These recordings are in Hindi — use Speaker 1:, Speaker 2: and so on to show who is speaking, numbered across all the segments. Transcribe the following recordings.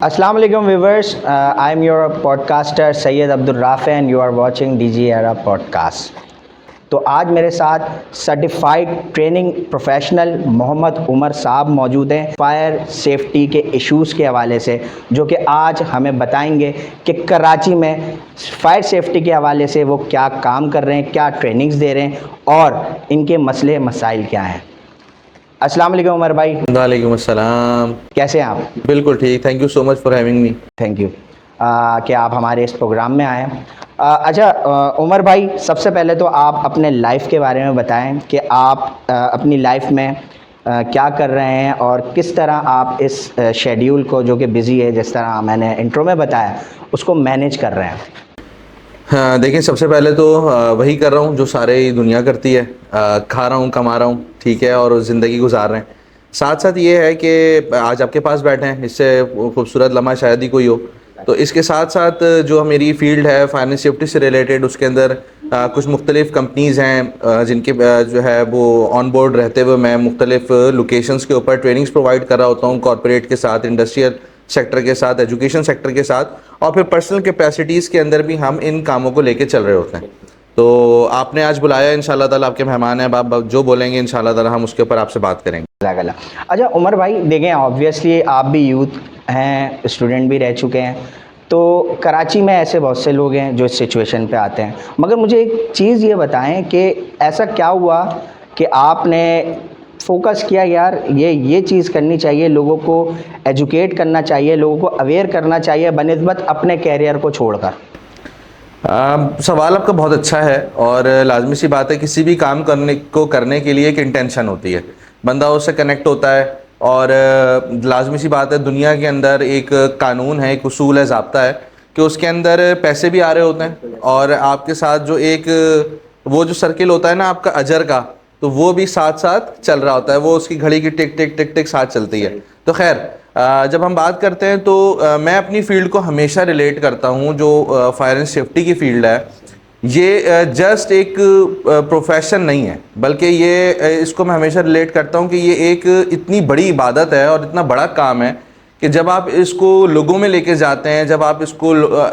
Speaker 1: Assalamu alaikum viewers. I'm your podcaster Sayyid Abdul Rafi and you are watching DG Era podcast. तो आज मेरे साथ certified training professional Mohammad Umar साहब मौजूद हैं फायर सेफ्टी के इश्यूज़ के हवाले से, जो कि आज हमें बताएंगे कि कराची में फायर सेफ्टी के हवाले से वो क्या काम कर रहे हैं, क्या ट्रेनिंग्स दे रहे हैं और इनके मसले मसाइल क्या हैं। अस्सलाम वालेकुम उमर भाई।
Speaker 2: वालेकुम अस्सलाम।
Speaker 1: कैसे हैं आप?
Speaker 2: बिल्कुल ठीक, thank you so much for having me.
Speaker 1: Thank you कि आप हमारे इस प्रोग्राम में आए हैं। अच्छा उमर भाई, सबसे पहले तो आप अपने लाइफ के बारे में बताएं कि आप अपनी लाइफ में क्या कर रहे हैं और किस तरह आप इस शेड्यूल को, जो कि बिज़ी है, जिस तरह मैंने इंट्रो में बताया, उसको मैनेज कर रहे हैं।
Speaker 2: हाँ देखिए, सबसे पहले तो वही कर रहा हूँ जो सारी दुनिया करती है, खा रहा हूँ, कमा रहा हूँ, ठीक है, और ज़िंदगी गुजार रहे हैं। साथ साथ ये है कि आज आपके पास बैठे हैं, इससे खूबसूरत लम्हा शायद ही कोई हो। तो इसके साथ साथ जो मेरी फील्ड है फायर सेफ्टी से रिलेटेड, उसके अंदर कुछ मुख्तलिफ़ कंपनीज़ हैं जिनके जो है वो ऑन बोर्ड रहते हुए मैं मुख्तलिफ़ लोकेशंस के ऊपर ट्रेनिंग्स प्रोवाइड कर रहा होता हूँ, कॉरपोरेट के साथ, इंडस्ट्रियल सेक्टर के साथ, एजुकेशन सेक्टर के साथ, और फिर पर्सनल कैपेसिटीज़ के अंदर भी हम इन कामों को लेके चल रहे होते हैं। तो आपने आज बुलाया, इंशाल्लाह ताला आपके मेहमान हैं, आप जो बोलेंगे इंशाल्लाह ताला हम उसके ऊपर आपसे बात करेंगे।
Speaker 1: अच्छा उमर भाई, देखें ऑब्वियसली आप भी यूथ हैं, स्टूडेंट भी रह चुके हैं, तो कराची में ऐसे बहुत से लोग हैं जो इस सिचुएशन पे आते हैं, मगर मुझे एक चीज़ ये बताएं कि ऐसा क्या हुआ कि आपने फोकस किया यार ये चीज़ करनी चाहिए, लोगों को एजुकेट करना चाहिए, लोगों को अवेयर करना चाहिए बनिस्बत अपने कैरियर को छोड़कर।
Speaker 2: सवाल आपका बहुत अच्छा है और लाजमी सी बात है, किसी भी काम करने के लिए एक इंटेंशन होती है, बंदा उससे कनेक्ट होता है, और लाजमी सी बात है, दुनिया के अंदर एक कानून है, एक उसूल है, ज़ाब्ता है कि उसके अंदर पैसे भी आ रहे होते हैं और आपके साथ जो एक वो जो सर्किल होता है ना आपका अजर का, तो वो भी साथ साथ चल रहा होता है, वो उसकी घड़ी की टिक टिक टिक टिक साथ चलती है। तो खैर जब हम बात करते हैं तो मैं अपनी फ़ील्ड को हमेशा रिलेट करता हूँ, जो फायर एंड सेफ्टी की फ़ील्ड है, ये जस्ट एक प्रोफेशन नहीं है, बल्कि ये इसको मैं हमेशा रिलेट करता हूँ कि ये एक इतनी बड़ी इबादत है और इतना बड़ा काम है कि जब आप इसको लोगों में लेके जाते हैं, जब आप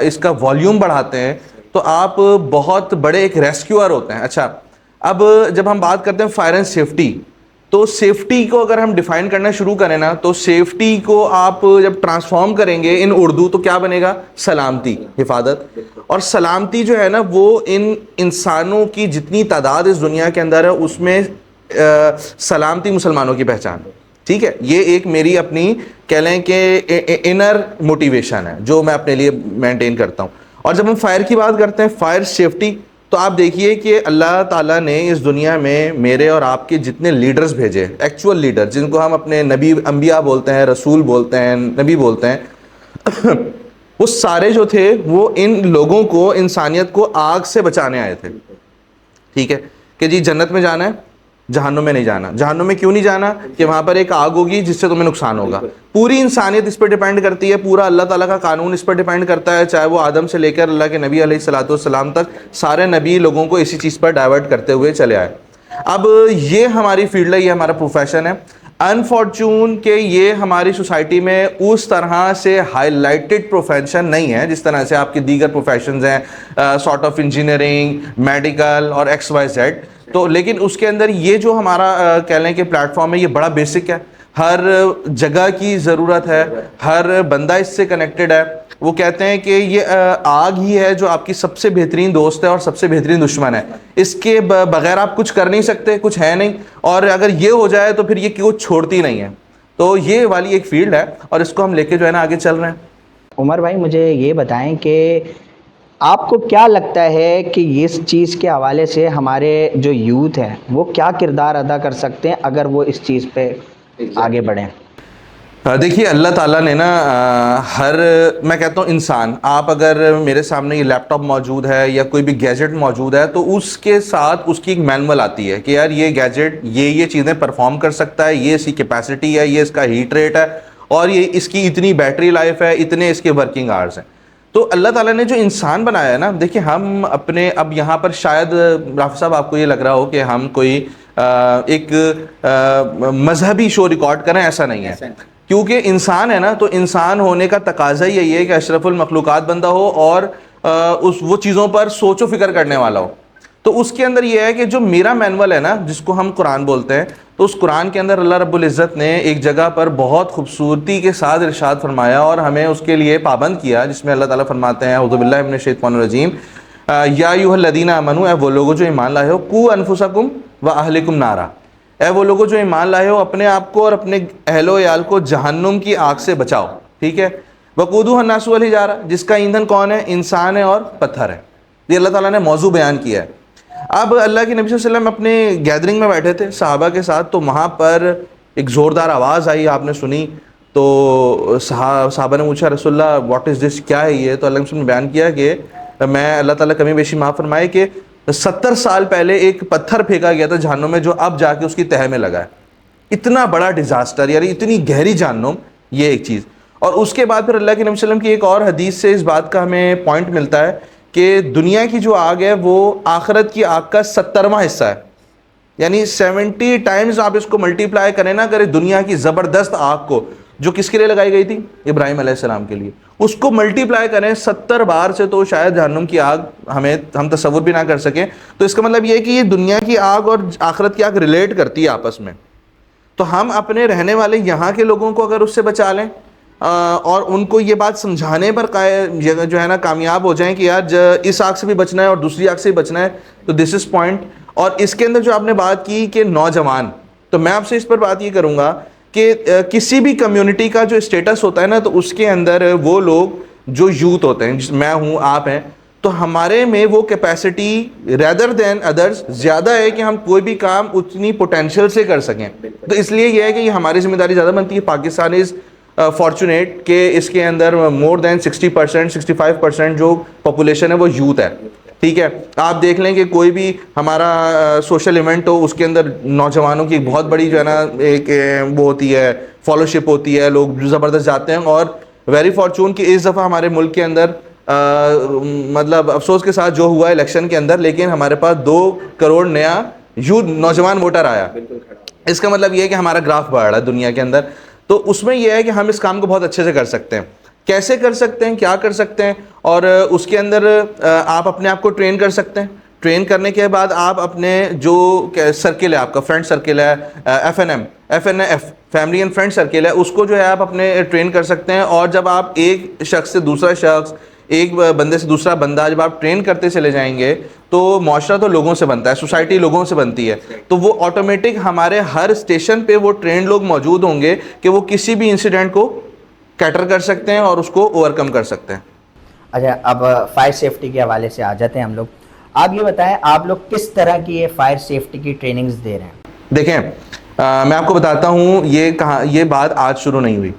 Speaker 2: इसका वॉल्यूम बढ़ाते हैं, तो आप बहुत बड़े एक रेस्क्यूअर होते हैं। अच्छा, अब जब हम बात करते हैं फायर एंड सेफ्टी, तो सेफ्टी को अगर हम डिफाइन करना शुरू करें ना, तो सेफ्टी को आप जब ट्रांसफॉर्म करेंगे इन उर्दू, तो क्या बनेगा? सलामती, हिफाजत। और सलामती जो है ना, वो इन इंसानों की जितनी तादाद इस दुनिया के अंदर है, उसमें सलामती मुसलमानों की पहचान, ठीक है। ये एक मेरी अपनी कह लें कि इनर मोटिवेशन है जो मैं अपने लिए मेंटेन करता हूँ। और जब हम फायर की बात करते हैं, फायर सेफ्टी, तो आप देखिए कि अल्लाह ताला ने इस दुनिया में मेरे और आपके जितने लीडर्स भेजे, एक्चुअल लीडर, जिनको हम अपने नबी अंबिया बोलते हैं, रसूल बोलते हैं, नबी बोलते हैं वो सारे जो थे वो इन लोगों को, इंसानियत को आग से बचाने आए थे, ठीक है, कि जी जन्नत में जाना है, जहन्नुम में नहीं जाना। जहन्नुम में क्यों नहीं जाना? कि वहाँ पर एक आग होगी जिससे तुम्हें नुकसान होगा। पूरी इंसानियत इस पर डिपेंड करती है, पूरा अल्लाह ताला का कानून इस पर डिपेंड करता है, चाहे वो आदम से लेकर अल्लाह के नबी अलैहिस्सलाम तक, सारे नबी लोगों को इसी चीज़ पर डाइवर्ट करते हुए चले आए। अब ये हमारी फील्ड है, ये हमारा प्रोफेशन है। अनफॉर्चून के ये हमारी सोसाइटी में उस तरह से हाईलाइटेड प्रोफेशन नहीं है जिस तरह से आपकी दीगर प्रोफेशंस हैं, सॉर्ट ऑफ इंजीनियरिंग, मेडिकल और XYZ। तो लेकिन उसके अंदर ये जो हमारा कह लें कि प्लेटफॉर्म है, ये बड़ा बेसिक है, हर जगह की ज़रूरत है, हर बंदा इससे कनेक्टेड है। वो कहते हैं कि ये आग ही है जो आपकी सबसे बेहतरीन दोस्त है और सबसे बेहतरीन दुश्मन है, इसके बगैर आप कुछ कर नहीं सकते, कुछ है नहीं, और अगर ये हो जाए तो फिर ये कुछ छोड़ती नहीं है। तो ये वाली एक फील्ड है और इसको हम लेके जो है ना आगे चल रहे हैं।
Speaker 1: उमर भाई, मुझे ये बताएं कि आपको क्या लगता है कि इस चीज़ के हवाले से हमारे जो यूथ हैं वो क्या किरदार अदा कर सकते हैं अगर वो इस चीज़ पे आगे बढ़ें?
Speaker 2: देखिए, अल्लाह ताला ने ना मैं कहता हूँ इंसान, आप अगर मेरे सामने ये लैपटॉप मौजूद है या कोई भी गैजेट मौजूद है, तो उसके साथ उसकी एक मैनुअल आती है कि यार ये गैजेट ये चीज़ें परफॉर्म कर सकता है, ये इसकी कैपेसिटी है, ये इसका हीट रेट है, और ये इसकी इतनी बैटरी लाइफ है, इतने इसके वर्किंग आवर्स हैं। तो अल्लाह ताला ने जो इंसान बनाया है ना, देखिए हम अपने, अब यहाँ पर शायद राफ़ी साहब आपको ये लग रहा हो कि हम कोई एक मजहबी शो रिकॉर्ड करें, ऐसा नहीं है। क्योंकि इंसान है ना, तो इंसान होने का तकाजा ही यही है कि अशरफुल मखलूकात बंदा हो और उस वो चीज़ों पर सोचो फिक्र करने वाला हो। तो उसके अंदर ये है कि जो मेरा मैनुअल है ना, जिसको हम कुरान बोलते हैं, तो उस कुरान के अंदर अल्लाह रब्बुल इज़्ज़त ने एक जगह पर बहुत खूबसूरती के साथ इरशाद फरमाया और हमें उसके लिए पाबंद किया, जिसमें अल्लाह ताला फरमाते हैं औज़ु बिल्लाहि मिनश शैतानिर रजीम, या अय्युहल्लज़ीना आमनू, ए वो लोगो जो ईमान लाए हो, कू अनफुसकुम व अहलिकुम नारा, ए वो लोगो जो ईमान लाए हो, अपने आप को और अपने अहलो याल को जहन्नुम की आग से बचाओ। ठीक है, वक़ूदुहा अन्नासु वल हिजारा, जिसका ईंधन कौन है? इंसान है और पत्थर है। ये अल्लाह ताला ने मौजू बयान किया है। अब अल्लाह के नबी सल्लल्लाहु अलैहि वसल्लम अपने गैदरिंग में बैठे थे सहाबा के साथ, तो वहाँ पर एक ज़ोरदार आवाज़ आई, आपने सुनी, तो सहाबा ने पूछा रसूलल्लाह व्हाट इज़ दिस, क्या है ये? तो अल्लाह के रसूल ने बयान किया कि मैं, अल्लाह ताला कमी बेशी माफ़ फरमाए, कि 70 साल पहले एक पत्थर फेंका गया था जहन्नुम में, जो अब जाके उसकी तह में लगा है। इतना बड़ा डिज़ास्टर, यानी इतनी गहरी जहन्नुम, ये एक चीज़। और उसके बाद फिर अल्लाह के नबी सल्लल्लाहु अलैहि वसल्लम की एक और हदीस से इस बात का हमें पॉइंट मिलता है कि दुनिया की जो आग है वो आखिरत की आग का 70वां हिस्सा है। यानी 70 टाइम्स आप इसको मल्टीप्लाई करें ना, करें दुनिया की ज़बरदस्त आग को, जो किसके लिए लगाई गई थी? इब्राहिम अलैहिस्सलाम के लिए, उसको मल्टीप्लाई करें 70 बार से, तो शायद जहन्नुम की आग हम तसव्वुर भी ना कर सकें। तो इसका मतलब ये है कि ये दुनिया की आग और आखिरत की आग रिलेट करती है आपस में। तो हम अपने रहने वाले यहाँ के लोगों को अगर उससे बचा लें और उनको ये बात समझाने पर जो है ना कामयाब हो जाएं कि यार इस आग से भी बचना है और दूसरी आग से भी बचना है, तो दिस इज़ पॉइंट। और इसके अंदर जो आपने बात की कि नौजवान, तो मैं आपसे इस पर बात ये करूँगा कि किसी भी कम्युनिटी का जो स्टेटस होता है ना, तो उसके अंदर वो लोग जो यूथ होते हैं, मैं हूँ, आप हैं, तो हमारे में वो कैपेसिटी रेदर देन अदर्स ज़्यादा है कि हम कोई भी काम उतनी पोटेंशियल से कर सकें। तो इसलिए यह है कि ये हमारी जिम्मेदारी ज़्यादा बनती है। पाकिस्तान इज़ फॉर्चुनेट कि इसके अंदर मोर देन 60% 65% जो पॉपुलेशन है वो यूथ है। ठीक है, आप देख लें कि कोई भी हमारा सोशल इवेंट हो, उसके अंदर नौजवानों की बहुत बड़ी जो है ना एक वो होती है, फॉलोशिप होती है, लोग ज़बरदस्त जाते हैं। और वेरी फॉर्चून कि इस दफ़ा हमारे मुल्क के अंदर मतलब अफसोस के साथ जो हुआ इलेक्शन के अंदर, लेकिन हमारे पास 2 करोड़ नया यूथ नौजवान वोटर आया। इसका मतलब ये है कि हमारा ग्राफ बढ़ रहा है दुनिया के अंदर। तो उसमें यह है कि हम इस काम को बहुत अच्छे से कर सकते हैं। कैसे कर सकते हैं, क्या कर सकते हैं? और उसके अंदर आप अपने आप को ट्रेन कर सकते हैं। ट्रेन करने के बाद आप अपने जो सर्किल है, आपका फ्रेंड सर्किल है, FNF family and friend circle है, उसको जो है आप अपने ट्रेन कर सकते हैं। और जब आप एक शख्स से दूसरा शख्स, एक बंदे से दूसरा बंदा जब आप ट्रेन करते चले जाएंगे, तो माशरा तो लोगों से बनता है, सोसाइटी लोगों से बनती है। तो वो ऑटोमेटिक हमारे हर स्टेशन पे वो ट्रेन लोग मौजूद होंगे कि वो किसी भी इंसिडेंट को कैटर कर सकते हैं और उसको ओवरकम कर सकते हैं।
Speaker 1: अच्छा, अब फायर सेफ्टी के हवाले से आ जाते हैं हम लोग। आप ये बताएं, आप लोग किस तरह की ये फायर सेफ्टी की ट्रेनिंग्स दे रहे हैं?
Speaker 2: देखें, मैं आपको बताता हूँ, ये बात आज शुरू नहीं हुई।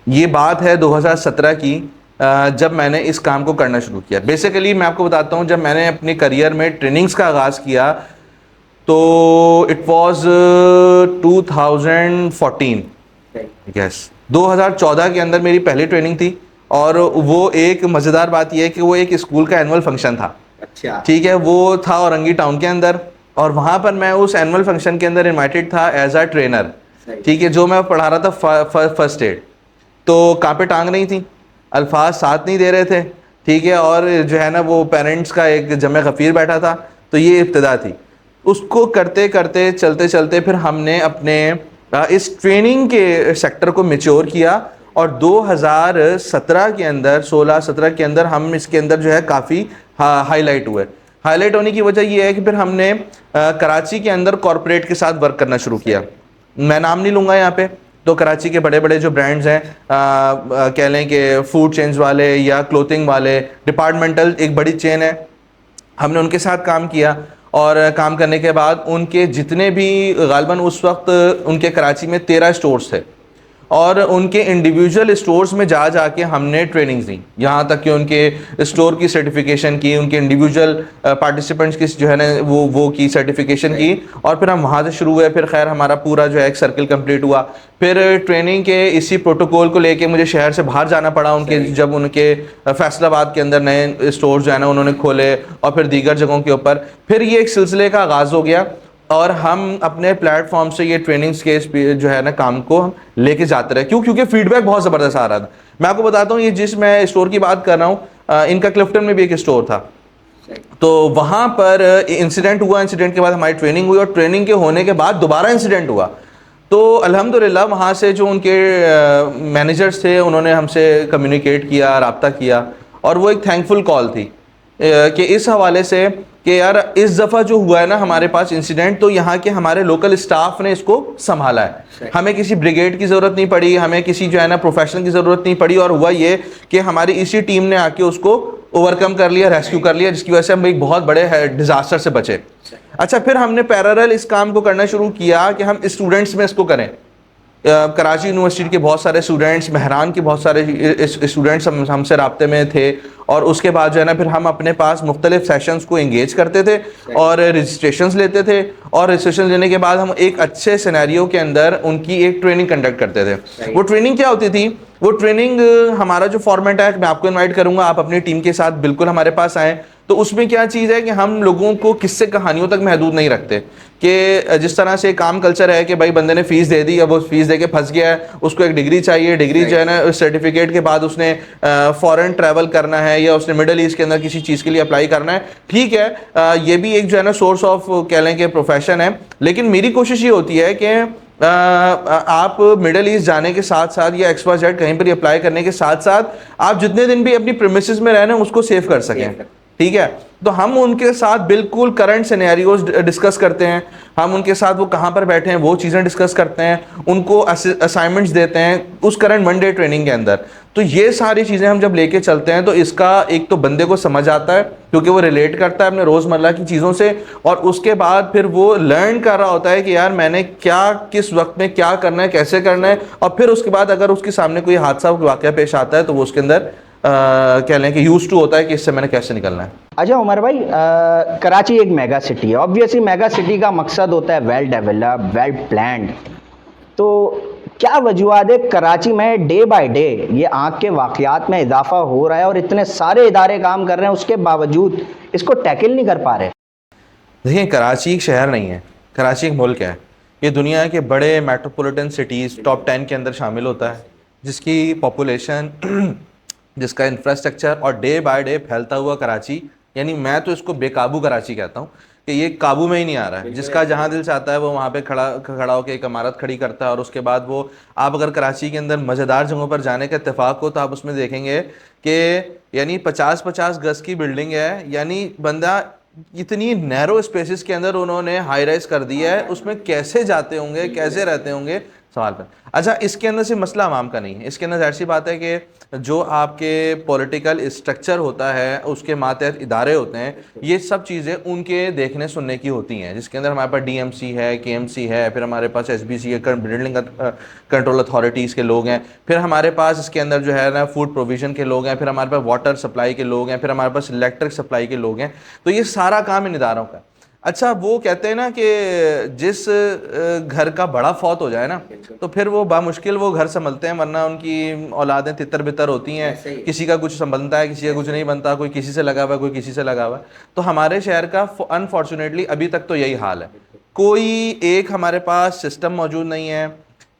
Speaker 2: ये बात है 2017 की, जब मैंने इस काम को करना शुरू किया। बेसिकली मैं आपको बताता हूँ, जब मैंने अपने करियर में ट्रेनिंग्स का आगाज़ किया तो इट वाज 2014, यस 2014 के अंदर मेरी पहली ट्रेनिंग थी। और वो एक मज़ेदार बात यह है कि वो एक स्कूल का एनुअल फंक्शन था।
Speaker 1: अच्छा, ठीक
Speaker 2: है, वो था औरंगी टाउन के अंदर, और वहाँ पर मैं उस एनुअल फंक्शन के अंदर इनवाइटेड था एज अ ट्रेनर। ठीक है, जो मैं पढ़ा रहा था फर्स्ट एड। तो कांपे टांग नहीं थी, अल्फाज साथ नहीं दे रहे थे। ठीक है, और जो है ना वो पेरेंट्स का एक जमे गफ़ीर बैठा था। तो ये इब्तिदा थी। उसको करते करते चलते चलते फिर हमने अपने इस ट्रेनिंग के सेक्टर को मैच्योर किया, और 2017 के अंदर 16-17 के अंदर हम इसके अंदर जो है काफ़ी हाईलाइट हुए। हाईलाइट होने की वजह यह है कि फिर हमने कराची के अंदर कॉरपोरेट के साथ वर्क करना शुरू किया। मैं नाम नहीं लूँगा यहाँ पे। तो कराची के बड़े बड़े जो ब्रांड्स हैं, कह लें कि फूड चेन्स वाले या क्लोथिंग वाले, डिपार्टमेंटल एक बड़ी चेन है, हमने उनके साथ काम किया। और काम करने के बाद उनके जितने भी गालिबन उस वक्त उनके कराची में 13 स्टोर्स थे, और उनके इंडिविजुअल स्टोर्स में जा जाके हमने ट्रेनिंग्स दी, यहाँ तक कि उनके स्टोर की सर्टिफिकेशन की, उनके इंडिविजुअल पार्टिसिपेंट्स की जो है ना वो की सर्टिफिकेशन की। और फिर हम वहाँ से शुरू हुए। फिर खैर हमारा पूरा जो है एक सर्किल कंप्लीट हुआ। फिर ट्रेनिंग के इसी प्रोटोकॉल को लेके मुझे शहर से बाहर जाना पड़ा उनके, जब उनके फैसलाबाद के अंदर नए स्टोर जो है ना उन्होंने खोले, और फिर दीगर जगहों के ऊपर। फिर ये एक सिलसिले का आगाज़ हो गया। और हम अपने प्लेटफॉर्म से ये ट्रेनिंग्स के जो है ना काम को हम लेके जाते रहे। क्यों? क्योंकि फीडबैक बहुत ज़बरदस्त आ रहा था। मैं आपको बताता हूँ, ये जिस मैं स्टोर की बात कर रहा हूँ, इनका क्लिफ्टन में भी एक स्टोर था। तो वहाँ पर इंसिडेंट हुआ, इंसिडेंट के बाद हमारी ट्रेनिंग हुई, और ट्रेनिंग के होने के बाद दोबारा इंसिडेंट हुआ। तो अल्हम्दुलिल्लाह वहाँ से जो उनके मैनेजर्स थे उन्होंने हमसे कम्युनिकेट किया, रब्ता किया, और वो एक थैंकफुल कॉल थी कि इस हवाले से कि यार इस दफ़ा जो हुआ है ना हमारे पास इंसिडेंट, तो यहाँ के हमारे लोकल स्टाफ ने इसको संभाला है। हमें किसी ब्रिगेड की ज़रूरत नहीं पड़ी, हमें किसी जो है ना प्रोफेशनल की ज़रूरत नहीं पड़ी, और हुआ ये कि हमारी इसी टीम ने आके उसको ओवरकम कर लिया, रेस्क्यू कर लिया, जिसकी वजह से हम एक बहुत बड़े डिजास्टर से बचे। अच्छा, फिर हमने पैरेलल इस काम को करना शुरू किया कि हम स्टूडेंट्स में इसको करें। कराची यूनिवर्सिटी के बहुत सारे स्टूडेंट्स, महरान के बहुत सारे स्टूडेंट्स हमसे राब्ते में थे, और उसके बाद जो है ना फिर हम अपने पास मुख्तलिफ सेशंस को इंगेज करते थे और रजिस्ट्रेशंस लेते थे, और रजिस्ट्रेशन लेने के बाद हम एक अच्छे सिनेरियो के अंदर उनकी एक ट्रेनिंग कंडक्ट करते थे। वो ट्रेनिंग क्या होती थी? वो ट्रेनिंग, हमारा जो फॉर्मेट है, मैं आपको इनवाइट करूंगा, आप अपनी टीम के साथ बिल्कुल हमारे पास आएँ। तो उसमें क्या चीज़ है कि हम लोगों को किस्से कहानियों तक महदूद नहीं रखते, कि जिस तरह से काम कल्चर है कि भाई बंदे ने फ़ीस दे दी, अब वो फ़ीस दे के फंस गया है, उसको एक डिग्री चाहिए, डिग्री जो है ना सर्टिफिकेट के बाद उसने फॉरेन ट्रैवल करना है, या उसने मिडल ईस्ट के अंदर किसी चीज़ के लिए अप्लाई करना है। ठीक है, ये भी एक जो है ना सोर्स ऑफ कह लें कि प्रोफेशन है, लेकिन मेरी कोशिश ये होती है कि आप मिडल ईस्ट जाने के साथ साथ या XYZ कहीं पर अप्लाई करने के साथ साथ आप जितने दिन भी अपनी प्रीमिसेस में रहना उसको सेव कर सकें। ठीक है, तो हम उनके साथ बिल्कुल करंट सिनेरियोज डिस्कस करते हैं, हम उनके साथ वो कहाँ पर बैठे हैं वो चीज़ें डिस्कस करते हैं, उनको असाइनमेंट्स देते हैं उस करंट 1 डे ट्रेनिंग के अंदर। तो ये सारी चीज़ें हम जब लेके चलते हैं तो इसका एक तो बंदे को समझ आता है, क्योंकि वो रिलेट करता है अपने रोज़मर्रा की चीज़ों से, और उसके बाद फिर वो लर्न कर रहा होता है कि यार मैंने क्या, किस वक्त में क्या करना है, कैसे करना है, और फिर उसके बाद अगर उसके सामने कोई हादसा वाक़या पेश आता है तो वो उसके अंदर कह लें कि यूज टू होता है कि इससे मैंने कैसे निकलना है।
Speaker 1: अच्छा उमर भाई, कराची एक मेगा सिटी है। ऑब्वियसली मेगा सिटी का मकसद होता है वेल डेवलप, वेल प्लान्ड। तो क्या वजूहत है कराची में डे बाय डे ये आग के वाक़यात में इजाफा हो रहा है, और इतने सारे इदारे काम कर रहे हैं, उसके बावजूद इसको टैकल नहीं कर पा रहे?
Speaker 2: देखिए, कराची एक शहर नहीं है, कराची एक मुल्क है। ये दुनिया के बड़े मेट्रोपॉलिटन सिटीज़ टॉप 10 के अंदर शामिल होता है, जिसकी पॉपुलेशन जिसका इंफ्रास्ट्रक्चर और डे बाय डे फैलता हुआ कराची, यानी मैं तो इसको बेकाबू कराची कहता हूँ कि ये काबू में ही नहीं आ रहा है। जिसका जहाँ दिल चाहता है वो वहाँ पे खड़ा होकर एक इमारत खड़ी करता है, और उसके बाद वो, आप अगर कराची के अंदर मज़ेदार जगहों पर जाने का इत्तेफाक हो तो आप उसमें देखेंगे कि यानी 50-50 गज की बिल्डिंग है, यानी बंदा इतनी नैरो स्पेसेस के अंदर उन्होंने हाई राइज कर दिया है, उसमें कैसे जाते होंगे, कैसे रहते होंगे, सवाल पर। अच्छा, इसके अंदर से मसला आवाम का नहीं है, इसके अंदर जाहिर सी बात है कि जो आपके पॉलिटिकल स्ट्रक्चर होता है, उसके मातहत इदारे होते हैं, ये सब चीज़ें उनके देखने सुनने की होती हैं, जिसके अंदर हमारे पास DMC है, KMC है, फिर हमारे पास SBC है, बिल्डिंग कंट्रोल अथॉरिटीज़ के लोग हैं, फिर हमारे पास इसके अंदर जो है ना फूड प्रोविज़न के लोग हैं, फिर हमारे पास वाटर सप्लाई के लोग हैं, फिर हमारे पास इलेक्ट्रिक सप्लाई के लोग हैं। तो ये सारा काम इन इदारों का। अच्छा, वो कहते हैं ना कि जिस घर का बड़ा फौत हो जाए ना तो फिर वो बामुश्किल वो घर संभलते हैं, वरना उनकी औलादें तितर बितर होती हैं, किसी का कुछ संभलता है, किसी का कुछ नहीं बनता, कोई किसी से लगा हुआ है, कोई किसी से लगा हुआ है। तो हमारे शहर का अनफॉर्चुनेटली अभी तक तो यही हाल है। कोई एक हमारे पास सिस्टम मौजूद नहीं है,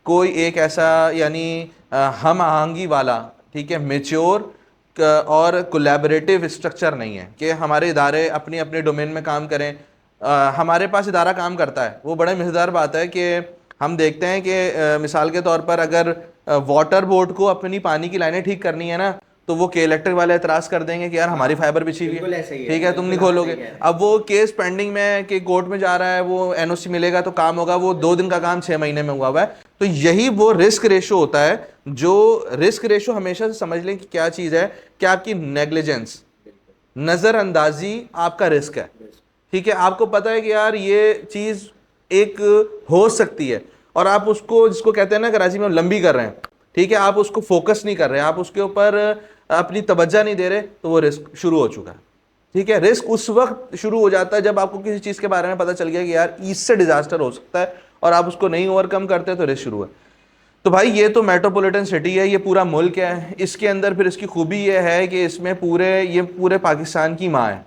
Speaker 2: कोई एक ऐसा यानी हम आहंगी वाला, ठीक है, मेच्योर और कोलैबोरेटिव स्ट्रक्चर नहीं है कि हमारे इदारे अपनी अपने डोमेन में काम करें। हमारे पास इदारा काम करता है, वो बड़े मज़ेदार बात है कि हम देखते हैं कि मिसाल के तौर पर अगर वाटर बोर्ड को अपनी पानी की लाइनें ठीक करनी है ना, तो वो के इलेक्ट्रिक वाले एतराज़ कर देंगे कि यार हमारी फाइबर बिछी हुई है, ठीक है, तुम नहीं खोलोगे। अब वो केस पेंडिंग में कि कोर्ट में जा रहा है, वो NOC मिलेगा तो काम होगा, वो 2 दिन का काम 6 महीने में हुआ है। तो यही वो रिस्क रेशो होता है, जो रिस्क रेशो हमेशा से समझ लें कि क्या चीज़ है, कि आपकी नेग्लिजेंस, नज़रअंदाजी आपका रिस्क है। ठीक है, आपको पता है कि यार ये चीज़ एक हो सकती है, और आप उसको, जिसको कहते हैं ना कराची में, लंबी कर रहे हैं, ठीक है, आप उसको फोकस नहीं कर रहे, आप उसके ऊपर अपनी तवज्जो नहीं दे रहे, तो वो रिस्क शुरू हो चुका है। ठीक है, रिस्क उस वक्त शुरू हो जाता है जब आपको किसी चीज़ के बारे में पता चल गया कि यार इससे डिजास्टर हो सकता है, और आप उसको नहीं ओवरकम करते तो रिस्क शुरू है। तो भाई ये तो मेट्रोपॉलिटन सिटी है, ये पूरा मुल्क है, इसके अंदर फिर इसकी खूबी ये है कि इसमें पूरे पाकिस्तान की माँ है,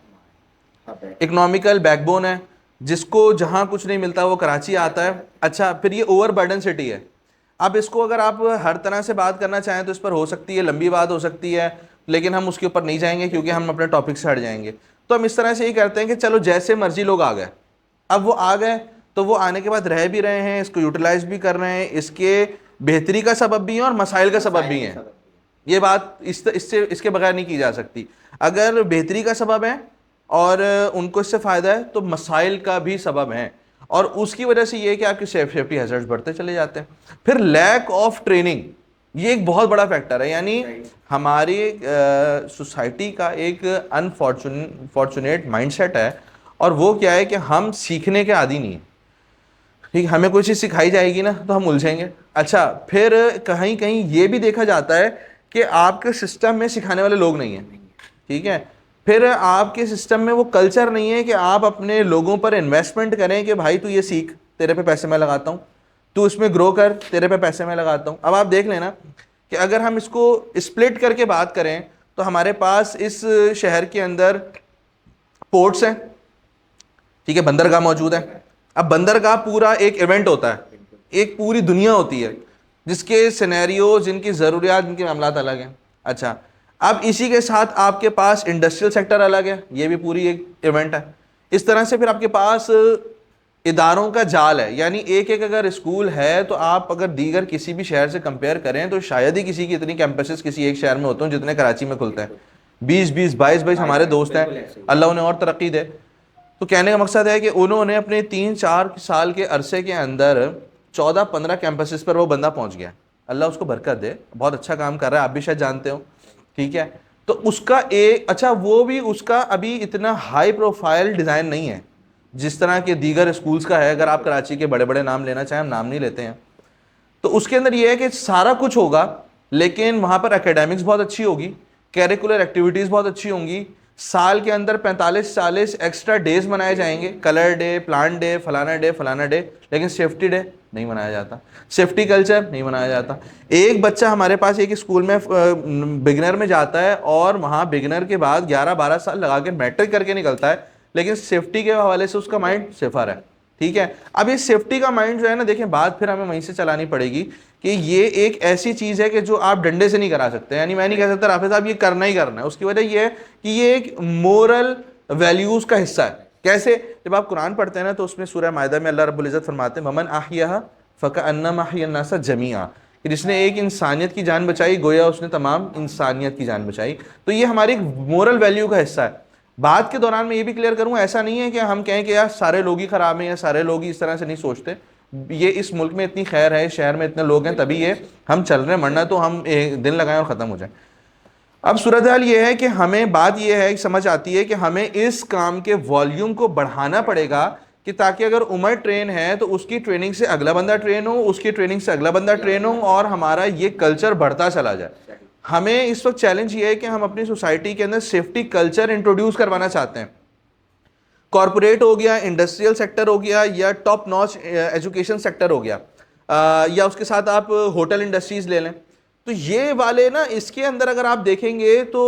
Speaker 2: इकोनॉमिकल बैकबोन है, जिसको जहाँ कुछ नहीं मिलता वो कराची आता है। अच्छा, फिर ये ओवरबर्डन सिटी है। अब इसको अगर आप हर तरह से बात करना चाहें तो इस पर हो सकती है, लंबी बात हो सकती है, लेकिन हम उसके ऊपर नहीं जाएंगे क्योंकि हम अपने टॉपिक से हट जाएंगे। तो हम इस तरह से ही करते हैं कि चलो जैसे मर्जी लोग आ गए, अब वो आ गए तो वो आने के बाद रह भी रहे हैं, इसको यूटिलाइज भी कर रहे हैं, इसके बेहतरी का सबब भी है और मसाइल का सबब भी है। ये बात इससे इसके बगैर नहीं की जा सकती। अगर बेहतरी का सबब है और उनको इससे फ़ायदा है तो मसाइल का भी सबब है, और उसकी वजह से ये है कि आपकी सेफ्टी हैजर्ड्स बढ़ते चले जाते हैं। फिर लैक ऑफ ट्रेनिंग, ये एक बहुत बड़ा फैक्टर है। यानी हमारी सोसाइटी का एक अनफॉर्चुनेट माइंडसेट है, और वो क्या है कि हम सीखने के आदी नहीं है। ठीक, हमें कोई चीज़ सिखाई जाएगी ना तो हम उलझेंगे। अच्छा, फिर कहीं कहीं ये भी देखा जाता है कि आपके सिस्टम में सिखाने वाले लोग नहीं हैं। ठीक है, फिर आपके सिस्टम में वो कल्चर नहीं है कि आप अपने लोगों पर इन्वेस्टमेंट करें कि भाई तू ये सीख, तेरे पे पैसे मैं लगाता हूँ, तू इसमें ग्रो कर, तेरे पे पैसे मैं लगाता हूँ। अब आप देख लेना कि अगर हम इसको स्प्लिट करके बात करें तो हमारे पास इस शहर के अंदर पोर्ट्स हैं, ठीक है, बंदरगाह मौजूद है। अब बंदरगाह पूरा एक इवेंट होता है, एक पूरी दुनिया होती है जिसके सिनेरियो, जिनकी ज़रूरियात, जिनके मामलात अलग हैं। अच्छा, अब इसी के साथ आपके पास इंडस्ट्रियल सेक्टर अलग है, ये भी पूरी एक इवेंट है। इस तरह से फिर आपके पास इदारों का जाल है। यानी एक एक अगर स्कूल है तो आप अगर दीगर किसी भी शहर से कंपेयर करें तो शायद ही किसी की इतनी कैंपसेस किसी एक शहर में होते हैं जितने कराची में खुलते हैं। 20-20, 22-22 हमारे दोस्त हैं, अल्लाह उन्हें और तरक्की दे। तो कहने का मकसद है कि उन्होंने अपने 3-4 साल के अरसे के अंदर 14-15 कैंपसेस पर वो बंदा पहुंच गया। अल्लाह उसको बरकत दे, बहुत अच्छा काम कर रहा है, आप भी शायद जानते हो। ठीक है, तो उसका एक अच्छा, वो भी उसका अभी इतना हाई प्रोफाइल डिज़ाइन नहीं है जिस तरह के दीगर स्कूल्स का है। अगर आप कराची के बड़े बड़े नाम लेना चाहें, हम नाम नहीं लेते हैं, तो उसके अंदर यह है कि सारा कुछ होगा, लेकिन वहाँ पर एकेडमिक्स बहुत अच्छी होगी, कैरिकुलर एक्टिविटीज़ बहुत अच्छी होंगी, साल के अंदर 45-40 एक्स्ट्रा डेज मनाए जाएंगे, कलर डे, प्लांट डे, फलाना डे, लेकिन सेफ्टी डे नहीं मनाया जाता, सेफ्टी कल्चर नहीं मनाया जाता। एक बच्चा हमारे पास एक स्कूल में बिगनर में जाता है और वहाँ बिगनर के बाद 11-12 साल लगा के मैट्रिक करके निकलता है, लेकिन सेफ्टी के हवाले से उसका माइंड सिफर है। ठीक है, अब ये सेफ्टी का माइंड जो है ना, देखें बात फिर हमें वहीं से चलानी पड़ेगी कि ये एक ऐसी चीज़ है कि जो आप डंडे से नहीं करा सकते। यानी मैं नहीं कह सकता राफिज साहब ये करना ही करना है। उसकी वजह ये है कि ये एक मोरल वैल्यूज़ का हिस्सा है। कैसे? जब आप कुरान पढ़ते हैं ना तो उसमें सूरह मायदा में अल्लाह रब्बुल इज़्ज़त फरमाते हैं, ममन अहयहा फकअन्नमा अहयन्नास जमीआ, कि जिसने एक इंसानियत की जान बचाई गोया उसने तमाम इंसानियत की जान बचाई। तो ये हमारी एक मोरल वैल्यू का हिस्सा है। बात के दौरान मैं ये भी क्लियर करूँ, ऐसा नहीं है कि हम कहें कि यार सारे लोग ही खराब हैं या सारे लोग ही इस तरह से नहीं सोचते। ये इस मुल्क में इतनी खैर है, शहर में इतने लोग हैं, तभी ये हम चल रहे हैं, मरना तो हम एक दिन लगाएं और ख़त्म हो जाए। अब सूरत हाल ये है कि हमें बात ये है, समझ आती है कि हमें इस काम के वॉल्यूम को बढ़ाना पड़ेगा कि ताकि अगर उमर ट्रेन है तो उसकी ट्रेनिंग से अगला बंदा ट्रेन हो, उसकी ट्रेनिंग से अगला बंदा ट्रेन हो, और हमारा ये कल्चर बढ़ता चला जाए। हमें इस वक्त चैलेंज ये है कि हम अपनी सोसाइटी के अंदर सेफ्टी कल्चर इंट्रोड्यूस करवाना चाहते हैं। कॉरपोरेट हो गया, इंडस्ट्रियल सेक्टर हो गया, या टॉप नॉच एजुकेशन सेक्टर हो गया, या उसके साथ आप होटल इंडस्ट्रीज ले लें। तो ये वाले ना, इसके अंदर अगर आप देखेंगे तो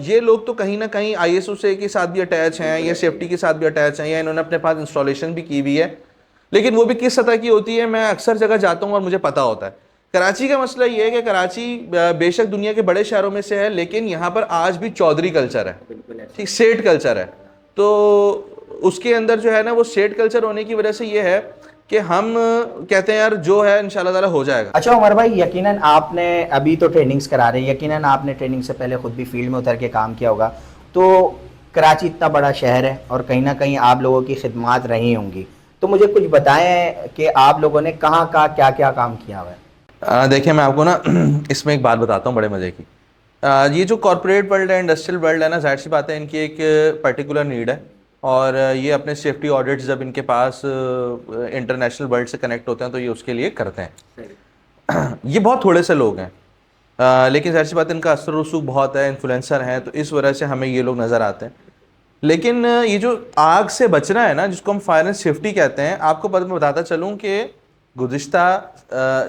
Speaker 2: ये लोग तो कहीं ना कहीं ISO से के साथ भी अटैच हैं, या सेफ्टी के साथ भी अटैच हैं, या इन्होंने अपने पास इंस्टॉलेशन भी की हुई है, लेकिन वो भी किस सतह की होती है मैं अक्सर जगह जाता हूँ और मुझे पता होता है। कराची का मसला ये है कि कराची बेशक दुनिया के बड़े शहरों में से है, लेकिन यहाँ पर आज भी चौधरी कल्चर है, ठीक, सेठ कल्चर है। तो उसके अंदर जो है ना, वो सेठ कल्चर होने की वजह से ये है कि हम कहते हैं यार जो है इंशाल्लाह ताला हो जाएगा।
Speaker 1: अच्छा उमर भाई, यकीनन आपने अभी तो ट्रेनिंग्स करा रहे हैं, यकीनन आपने ट्रेनिंग से पहले खुद भी फील्ड में उतर के काम किया होगा, तो कराची इतना बड़ा शहर है और कहीं ना कहीं आप लोगों की खिदमत रही होंगी, तो मुझे कुछ बताएं कि आप लोगों ने कहाँ कहाँ क्या क्या काम किया हुआ है।
Speaker 2: देखिए मैं आपको ना इसमें एक बात बताता हूँ बड़े मज़े की। ये जो कॉरपोरेट वर्ल्ड है, इंडस्ट्रियल वर्ल्ड है ना, जाहिर सी बात है इनकी एक पर्टिकुलर नीड है, और ये अपने सेफ्टी ऑडिट्स जब इनके पास इंटरनेशनल वर्ल्ड से कनेक्ट होते हैं तो ये उसके लिए करते हैं। ये बहुत थोड़े से लोग हैं, लेकिन जाहिर सी बात है इनका असर रसूख बहुत है, इन्फ्लुएंसर हैं, तो इस वजह से हमें ये लोग नज़र आते हैं। लेकिन ये जो आग से बचना है ना, जिसको हम फायर एंड सेफ्टी कहते हैं, आपको मैं बताता चलूँ कि गुज़िश्ता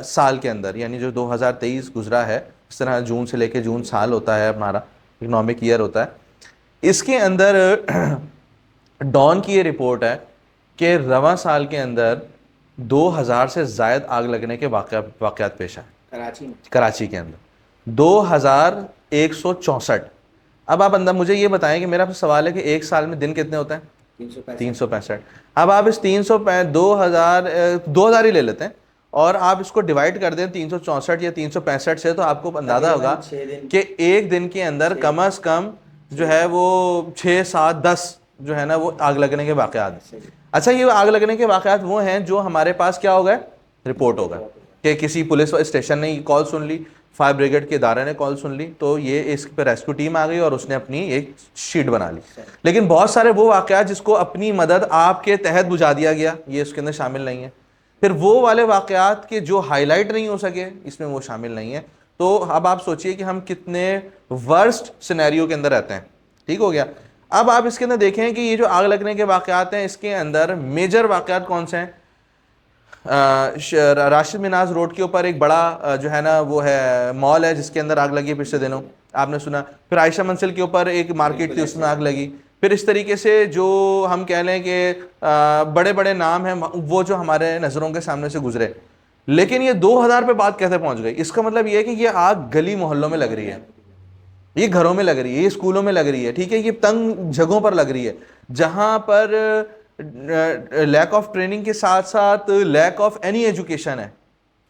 Speaker 2: साल के अंदर, यानी जो 2023 गुजरा है, इस तरह जून से लेके जून साल होता है हमारा, इकनॉमिक ईयर होता है, इसके अंदर डॉन की ये रिपोर्ट है कि रवां साल के अंदर 2000 से ज़ायद आग लगने के वाक़यात पेश आए कराची के अंदर 2164। अब आप अंदर मुझे ये बताएं कि मेरा सवाल है कि एक साल में दिन कितने होते हैं? 365। अब आप इस 2000 ही ले लेते हैं और आप इसको डिवाइड कर दें 364 या 365 से, तो आपको अंदाजा होगा कि एक दिन के अंदर कम अज़ कम जो है वो 6, 7, 10 जो है ना वो आग लगने के वाक़यात। अच्छा, ये आग लगने के वाक़यात वो हैं जो हमारे पास क्या हो गए, रिपोर्ट हो गए कि किसी पुलिस स्टेशन ने कॉल सुन ली, फायर ब्रिगेड के इदारे ने कॉल सुन ली, तो ये इस पर रेस्क्यू टीम आ गई और उसने अपनी एक शीट बना ली। लेकिन बहुत सारे वो वाक़यात जिसको अपनी मदद आपके तहत बुझा दिया गया, ये उसके अंदर शामिल नहीं है। फिर वो वाले वाक़यात के जो हाईलाइट नहीं हो सके, इसमें वो शामिल नहीं है। तो अब आप सोचिए कि हम कितने वर्स्ट सिनेरियो के अंदर रहते हैं। ठीक हो गया। अब आप इसके अंदर देखें कि ये जो आग लगने के वाक़यात हैं, इसके अंदर मेजर वाक़यात कौन से हैं? राशिद मिनाज रोड के ऊपर एक बड़ा जो है ना वो है मॉल है जिसके अंदर आग लगी पिछले दिनों, आपने सुना। फिर आयशा मंजिल के ऊपर एक मार्केट थी, उसमें आग लगी। फिर इस तरीके से जो हम कह लें कि बड़े बड़े नाम हैं वो जो हमारे नज़रों के सामने से गुजरे। लेकिन ये 2000 पे बात कैसे पहुंच गई? इसका मतलब ये है कि ये आग गली मोहल्लों में लग रही है, ये घरों में लग रही है, ये स्कूलों में लग रही है, ठीक है, ये तंग जगहों पर लग रही है जहां पर लैक ऑफ ट्रेनिंग के साथ साथ लैक ऑफ एनी एजुकेशन है,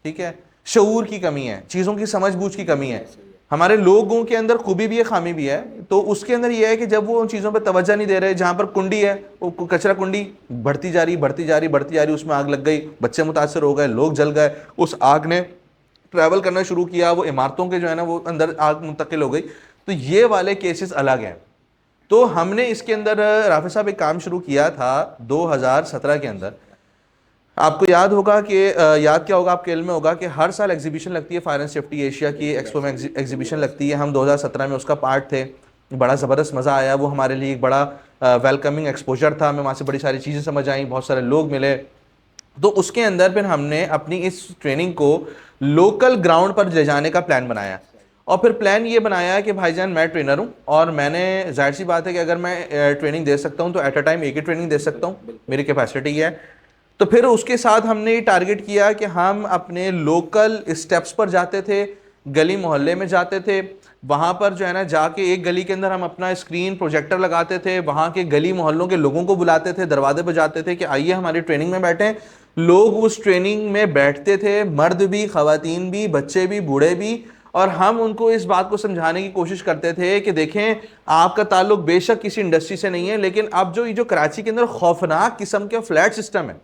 Speaker 2: ठीक है, शऊर की कमी है, चीज़ों की समझ बूझ की कमी है, हमारे लोगों के अंदर खूबी भी है, खामी भी है। तो उसके अंदर यह है कि जब वो उन चीज़ों पर तवज्जो नहीं दे रहे, जहाँ पर कुंडी है वो कचरा कुंडी बढ़ती जा रही बढ़ती जा रही बढ़ती जा रही, उसमें आग लग गई, बच्चे मुतासर हो गए, लोग जल गए, उस आग ने ट्रैवल करना शुरू किया, वो इमारतों के जो है ना वो अंदर आग मुंतकिल हो गई। तो ये वाले केसेस अलग हैं। तो हमने इसके अंदर राफी साहब एक काम शुरू किया था 2017 के अंदर। आपको याद होगा कि याद क्या होगा, आपके इल्म में होगा कि हर साल एग्जीबिशन लगती है, फायर एंड सेफ्टी एशिया की एक्सपो में एग्जीबिशन लगती है। हम 2017 में उसका पार्ट थे, बड़ा ज़बरदस्त मज़ा आया। वो हमारे लिए एक बड़ा वेलकमिंग एक्सपोजर था, हमें वहाँ से बड़ी सारी चीज़ें समझ आई, बहुत सारे लोग मिले। तो उसके अंदर फिर हमने अपनी इस ट्रेनिंग को लोकल ग्राउंड पर ले जाने का प्लान बनाया। और फिर प्लान ये बनाया कि भाईजान मैं ट्रेनर हूँ और मैंने, जाहिर सी बात है कि अगर मैं ट्रेनिंग दे सकता हूँ तो एट अ टाइम एक ही ट्रेनिंग दे सकता हूँ, मेरी कैपेसिटी है। तो फिर उसके साथ हमने ये टारगेट किया कि हम अपने लोकल स्टेप्स पर जाते थे, गली मोहल्ले में जाते थे, वहाँ पर जो है ना जाके एक गली के अंदर हम अपना स्क्रीन प्रोजेक्टर लगाते थे, वहाँ के गली मोहल्लों के लोगों को बुलाते थे, दरवाजे पर जाते थे कि आइए हमारी ट्रेनिंग में बैठें। लोग उस ट्रेनिंग में बैठते थे, मर्द भी, ख़वातीन भी, बच्चे भी, बूढ़े भी। और हम उनको इस बात को समझाने की कोशिश करते थे कि देखें, आपका ताल्लुक बेशक किसी इंडस्ट्री से नहीं है, लेकिन अब जो ये जो कराची के अंदर खौफनाक किस्म के फ्लैट सिस्टम है,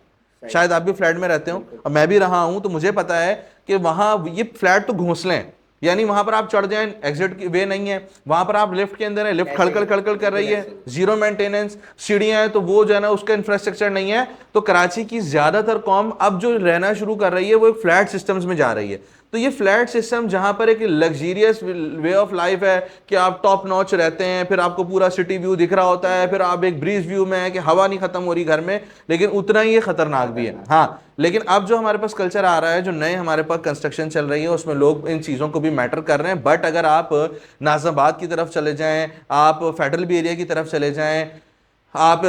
Speaker 2: शायद आप भी फ्लैट में रहते हो और मैं भी रहा हूं, तो मुझे पता है कि वहां ये फ्लैट तो घोंसले हैं, यानी वहां पर आप चढ़ जाएं, एग्जिट की वे नहीं है, वहां पर आप लिफ्ट के अंदर है, लिफ्ट खड़खड़ खड़खड़ कर रही है, जीरो मेंटेनेंस, सीढ़ियां हैं तो वो जो है ना उसका इंफ्रास्ट्रक्चर नहीं है। तो कराची की ज्यादातर कौम अब जो रहना शुरू कर रही है वो एक फ्लैट सिस्टम्स में जा रही है। तो ये फ्लैट सिस्टम जहां पर एक लग्जीरियस वे ऑफ लाइफ है कि आप टॉप नॉच रहते हैं, फिर आपको पूरा सिटी व्यू दिख रहा होता है, फिर आप एक ब्रीज व्यू में है कि हवा नहीं खत्म हो रही घर में, लेकिन उतना ही ये खतरनाक भी है। हाँ, लेकिन अब जो हमारे पास कल्चर आ रहा है, जो नए हमारे पास कंस्ट्रक्शन चल रही है, उसमें लोग इन चीज़ों को भी मैटर कर रहे हैं। बट अगर आप नाज़ाबाद की तरफ चले जाएं, आप फेडरल बी एरिया की तरफ चले जाएं, आप